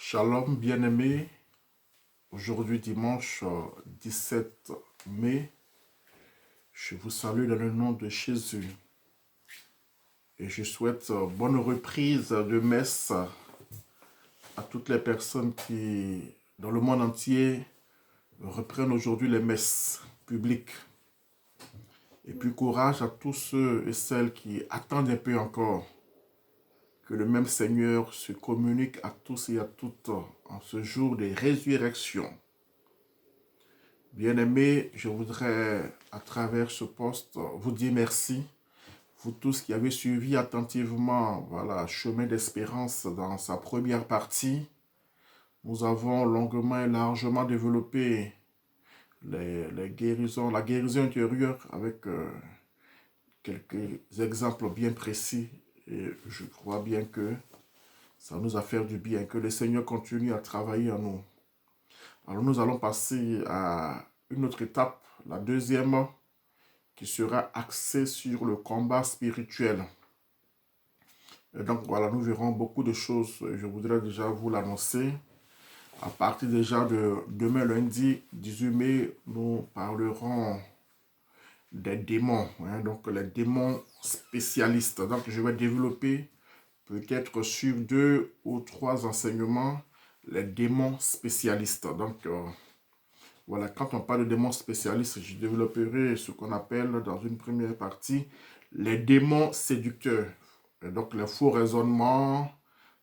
Shalom bien-aimés, aujourd'hui dimanche 17 mai, je vous salue dans le nom de Jésus et je souhaite bonne reprise de messe à toutes les personnes qui, dans le monde entier, reprennent aujourd'hui les messes publiques. Et puis courage à tous ceux et celles qui attendent un peu encore que le même Seigneur se communique à tous et à toutes en ce jour de résurrection. Bien-aimés, je voudrais, à travers ce poste, vous dire merci. Vous tous qui avez suivi attentivement, Chemin d'Espérance dans sa première partie. Nous avons longuement et largement développé les guérisons, la guérison intérieure avec quelques exemples bien précis. Et je crois bien que ça nous a fait du bien, que le Seigneur continue à travailler en nous. Alors nous allons passer à une autre étape, la deuxième, qui sera axée sur le combat spirituel. Et donc voilà, nous verrons beaucoup de choses. Je voudrais déjà vous l'annoncer. À partir déjà de demain lundi 18 mai, nous parlerons des démons, donc les démons spécialistes. Donc je vais développer peut-être sur 2 ou 3 enseignements les démons spécialistes. Donc voilà, quand on parle de démons spécialistes, je développerai ce qu'on appelle dans une première partie les démons séducteurs. Et donc les faux raisonnements,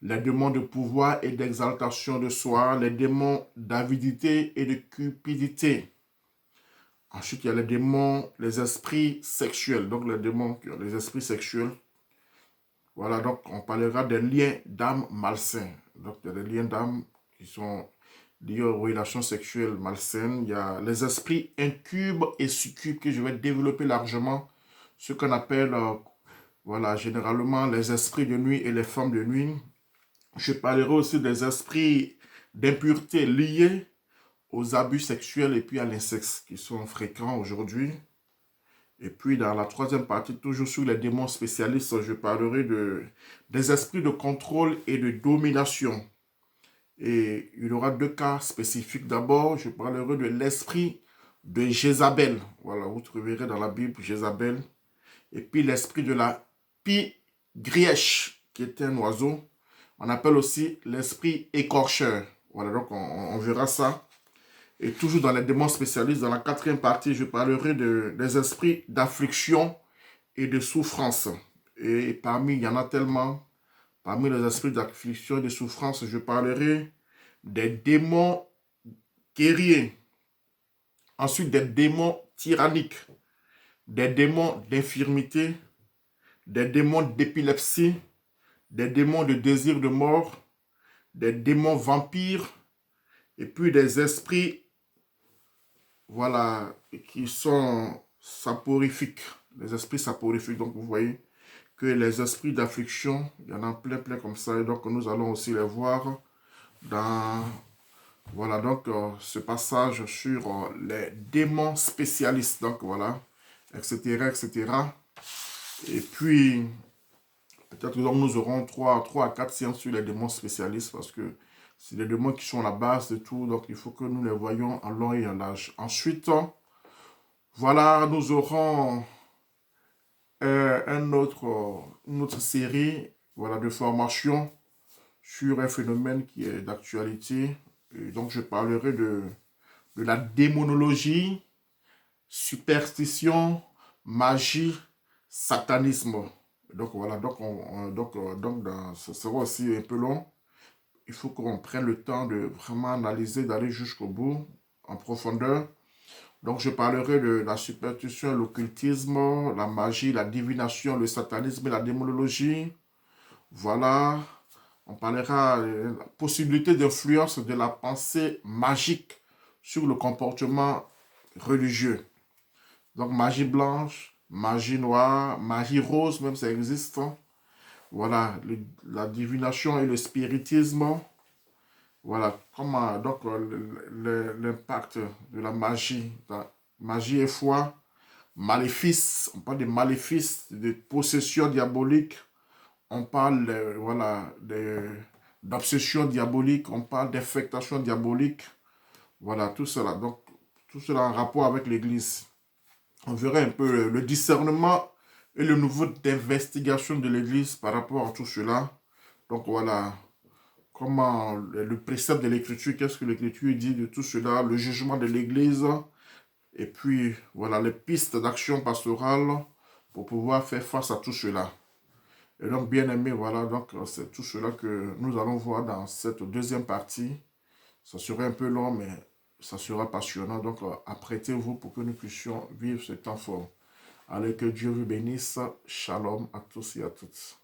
les démons de pouvoir et d'exaltation de soi, les démons d'avidité et de cupidité. Ensuite, il y a les démons, les esprits sexuels. Donc les démons qui ont les esprits sexuels. Voilà, donc on parlera des liens d'âme malsains. Donc il y a des liens d'âme qui sont liés aux relations sexuelles malsaines. Il y a les esprits incubes et succubes que je vais développer largement. Ce qu'on appelle, généralement les esprits de nuit et les femmes de nuit. Je parlerai aussi des esprits d'impureté liés aux abus sexuels et puis à l'inceste qui sont fréquents aujourd'hui. Et puis dans la troisième partie, toujours sur les démons spécialistes, je parlerai des esprits de contrôle et de domination. Et il y aura 2 cas spécifiques. D'abord, je parlerai de l'esprit de Jézabel. Voilà, vous trouverez dans la Bible Jézabel. Et puis l'esprit de la pie-grièche, qui est un oiseau. On appelle aussi l'esprit écorcheur. Voilà, donc on verra ça. Et toujours dans les démons spécialistes, dans la 4e partie, je parlerai des esprits d'affliction et de souffrance. Et il y en a tellement, parmi les esprits d'affliction et de souffrance, je parlerai des démons guerriers. Ensuite, des démons tyranniques, des démons d'infirmité, des démons d'épilepsie, des démons de désir de mort, des démons vampires, et puis des esprits, qui sont saporifiques. Les esprits saporifiques. Donc, vous voyez que les esprits d'affliction, il y en a plein comme ça. Et donc, nous allons aussi les voir dans, ce passage sur les démons spécialistes. Donc, voilà, etc. Et puis, peut-être que nous aurons 3 à 4 séances sur les démons spécialistes parce que c'est les démons qui sont la base de tout. Donc, il faut que nous les voyions en long et en large. Ensuite, nous aurons une autre série de formation sur un phénomène qui est d'actualité. Donc, je parlerai de la démonologie, superstition, magie, satanisme. Donc, voilà. Ce sera aussi un peu long. Il faut qu'on prenne le temps de vraiment analyser, d'aller jusqu'au bout, en profondeur. Donc, je parlerai de la superstition, l'occultisme, la magie, la divination, le satanisme et la démonologie. Voilà. On parlera de la possibilité d'influence de la pensée magique sur le comportement religieux. Donc, magie blanche, magie noire, magie rose, même ça existe. Voilà, la divination et le spiritisme. Voilà, comment donc l'impact de la magie, magie et foi, maléfices, on parle de maléfices, de possession diabolique, on parle d'obsession diabolique, on parle d'affectation diabolique. Voilà, tout cela. Donc, tout cela en rapport avec l'Église. On verrait un peu le discernement et le niveau d'investigation de l'Église par rapport à tout cela. Donc voilà, comment le précepte de l'Écriture, qu'est-ce que l'Écriture dit de tout cela, le jugement de l'Église, et puis voilà les pistes d'action pastorale pour pouvoir faire face à tout cela. Et donc, bien aimé, voilà, donc c'est tout cela que nous allons voir dans cette deuxième partie. Ça sera un peu long, mais ça sera passionnant. Donc, apprêtez-vous pour que nous puissions vivre ce temps fort. Allez, que Dieu vous bénisse. Shalom à tous et à toutes.